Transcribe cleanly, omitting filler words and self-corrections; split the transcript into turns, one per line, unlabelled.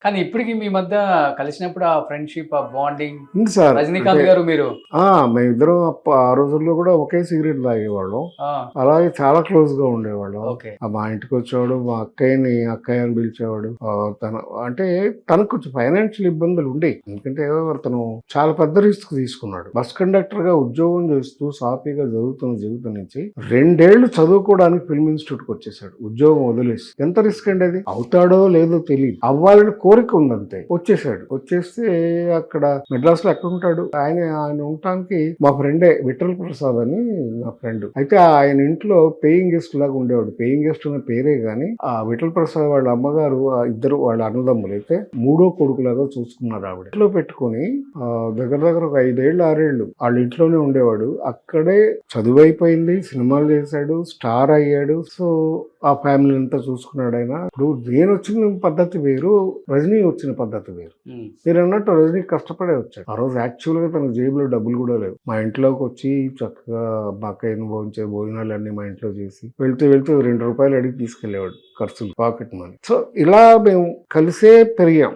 కానీ ఇప్పటికి మీ మధ్య కలిసినప్పుడు ఆ ఫ్రెండ్‌షిప్, ఆ బాండింగ్
ఉంది సార్. అంటే
రజనీకాంత్ గారు మీరు
మేమిద్దరం ఆ రోజుల్లో కూడా ఒకే సిగరెట్ తాగేవాళ్ళం.
ఆ!
అలాగే చాలా క్లోజ్ గా ఉండేవాళ్ళం.
ఓకే.
మా ఇంటికి వచ్చేవాడు, మా అక్కయ్య అని పిలిచేవాడు. అంటే తనకు కొంచెం ఫైనాన్షియల్ ఇబ్బందులు ఉండేవి. ఎందుకంటే తను చాలా పెద్ద రిస్క్ తీసుకున్నాడు. బస్ కండక్టర్ గా ఉద్యోగం చేస్తూ సాఫీగా చదువుతున్న జీవితం నుంచి 2 ఏళ్లు చదువుకోవడానికి ఫిల్మ్ ఇన్స్టిట్యూట్ కి వచ్చేసాడు. ఉద్యోగం వదిలేసి. ఎంత రిస్క్ అండి అది? అవుతాడో లేదో తెలియదు. అవ్వాలని కోరిక ఉందంతే. వచ్చేసాడు. వచ్చేస్తే అక్కడ మెడ్రాస్ లో ఎక్కడ ఉంటాడు ఆయన ఉండటానికి మా ఫ్రెండే విఠల్ ప్రసాద్ అని నా ఫ్రెండ్. అయితే ఆయన ఇంట్లో పేయింగ్ గెస్ట్ లాగా ఉండేవాడు. పేయింగ్ గెస్ట్ అనే పేరే గాని ఆ విఠల్ ప్రసాద్ వాళ్ళ అమ్మగారు ఇద్దరు వాళ్ళ అన్నదమ్ములు అయితే 3వ కొడుకులాగా చూసుకున్నారు ఆవిడ. ఇంట్లో పెట్టుకుని దగ్గర ఒక 5 ఏళ్ళు 6 ఏళ్ళు వాళ్ళ ఇంట్లోనే ఉండేవాడు. అక్కడే చదువు అయిపోయింది, సినిమాలు చేశాడు, స్టార్ అయ్యాడు. సో ఆ ఫ్యామిలీ అంతా చూసుకున్నాడు ఆయన. ఇప్పుడు నేను వచ్చిన పద్ధతి వేరు, రజనీ వచ్చిన పద్ధతి వేరు. మీరు అన్నట్టు రజనీ కష్టపడే వచ్చాడు. ఆ రోజు యాక్చువల్ గా తన జేబులో డబ్బులు కూడా లేవు. మా ఇంట్లోకి వచ్చి చక్కగా మాకైన భోజనాలు అన్ని మా ఇంట్లో చేసి వెళ్తూ 2 రూపాయలు అడిగి తీసుకెళ్లేవాడు ఖర్చులు, పాకెట్ మనీ. సో ఇలా మేము కలిసే పెరిగాం.